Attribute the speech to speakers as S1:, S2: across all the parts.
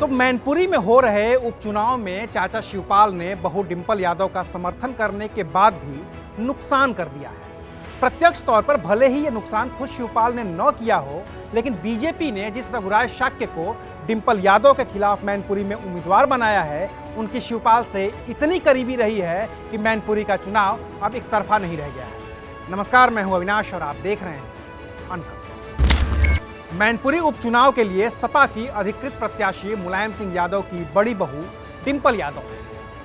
S1: तो मैनपुरी में हो रहे उपचुनाव में चाचा शिवपाल ने बहू डिंपल यादव का समर्थन करने के बाद भी नुकसान कर दिया है। प्रत्यक्ष तौर पर भले ही ये नुकसान खुद शिवपाल ने न किया हो, लेकिन बीजेपी ने जिस रघुराज शाक्य को डिंपल यादव के खिलाफ मैनपुरी में उम्मीदवार बनाया है, उनकी शिवपाल से इतनी करीबी रही है कि मैनपुरी का चुनाव अब एक तरफा नहीं रह गया है। नमस्कार, मैं हूं अविनाश और आप देख रहे हैं अनकट। मैनपुरी उपचुनाव के लिए सपा की अधिकृत प्रत्याशी मुलायम सिंह यादव की बड़ी बहू डिंपल यादव है।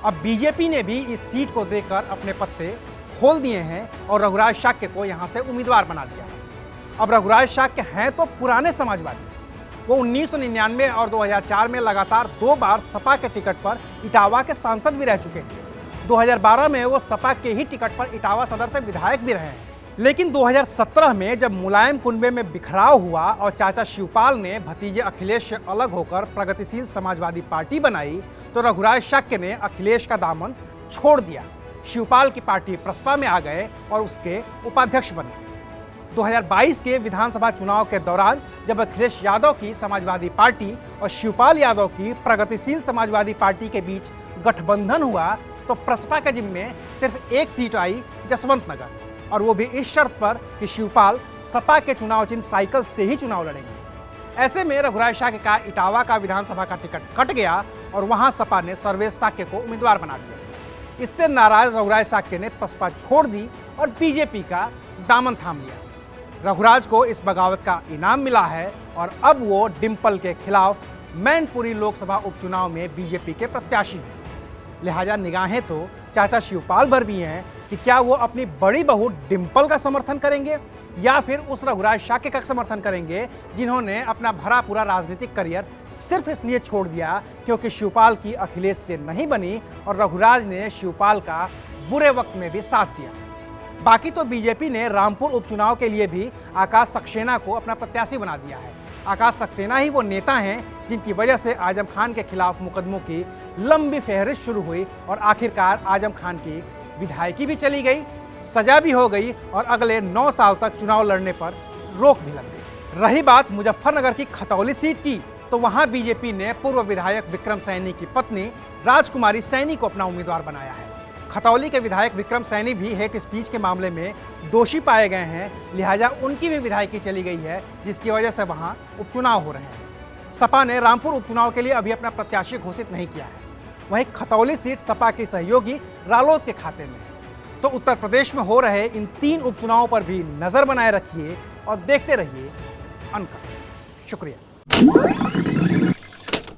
S1: अब बीजेपी ने भी इस सीट को देकर अपने पत्ते खोल दिए हैं और रघुराज शाक्य को यहां से उम्मीदवार बना दिया है। अब रघुराज शाक्य हैं तो पुराने समाजवादी, वो 1999 और 2004 में लगातार 2 बार सपा के टिकट पर इटावा के सांसद भी रह चुके हैं। 2012 में वो सपा के ही टिकट पर इटावा सदर से विधायक भी रहे हैं। लेकिन 2017 में जब मुलायम कुनबे में बिखराव हुआ और चाचा शिवपाल ने भतीजे अखिलेश से अलग होकर प्रगतिशील समाजवादी पार्टी बनाई, तो रघुराज शाक्य ने अखिलेश का दामन छोड़ दिया। शिवपाल की पार्टी प्रसपा में आ गए और उसके उपाध्यक्ष बन गए। 2022 के विधानसभा चुनाव के दौरान जब अखिलेश यादव की समाजवादी पार्टी और शिवपाल यादव की प्रगतिशील समाजवादी पार्टी के बीच गठबंधन हुआ, तो प्रसपा के जिम्मे सिर्फ एक सीट आई, जसवंत नगर, और वो भी इस शर्त पर कि शिवपाल सपा के चुनाव चिन्ह साइकिल से ही चुनाव लड़ेंगे। ऐसे में रघुराज शाक्य का इटावा का विधानसभा का टिकट कट गया और वहां सपा ने सर्वेश शाक्य को उम्मीदवार बना दिया। इससे नाराज रघुराज शाक्य ने प्रसपा छोड़ दी और बीजेपी का दामन थाम लिया। रघुराज को इस बगावत का इनाम मिला है और अब वो डिंपल के खिलाफ मैनपुरी लोकसभा उपचुनाव में बीजेपी के प्रत्याशी हैं। लिहाजा निगाहें तो चाचा शिवपाल पर भी हैं कि क्या वो अपनी बड़ी बहू डिंपल का समर्थन करेंगे या फिर उस रघुराज शाक्य का समर्थन करेंगे जिन्होंने अपना भरा पूरा राजनीतिक करियर सिर्फ इसलिए छोड़ दिया क्योंकि शिवपाल की अखिलेश से नहीं बनी और रघुराज ने शिवपाल का बुरे वक्त में भी साथ दिया। बाकी तो बीजेपी ने रामपुर उपचुनाव के लिए भी आकाश सक्सेना को अपना प्रत्याशी बना दिया है। आकाश सक्सेना ही वो नेता हैं जिनकी वजह से आजम खान के खिलाफ मुकदमों की लंबी फहरिस्त शुरू हुई और आखिरकार आजम खान की विधायकी भी चली गई, सजा भी हो गई और अगले 9 साल तक चुनाव लड़ने पर रोक भी लग गई। रही बात मुजफ्फरनगर की खतौली सीट की, तो वहां बीजेपी ने पूर्व विधायक विक्रम सैनी की पत्नी राजकुमारी सैनी को अपना उम्मीदवार बनाया है। खतौली के विधायक विक्रम सैनी भी हेट स्पीच के मामले में दोषी पाए गए हैं, लिहाजा उनकी भी विधायकी चली गई है, जिसकी वजह से वहां उपचुनाव हो रहे हैं। सपा ने रामपुर उपचुनाव के लिए अभी अपना प्रत्याशी घोषित नहीं किया है। वहीं खतौली सीट सपा की सहयोगी रालोद के खाते में है। तो उत्तर प्रदेश में हो रहे इन 3 उपचुनावों पर भी नजर बनाए रखिए और देखते रहिए अनकट। शुक्रिया।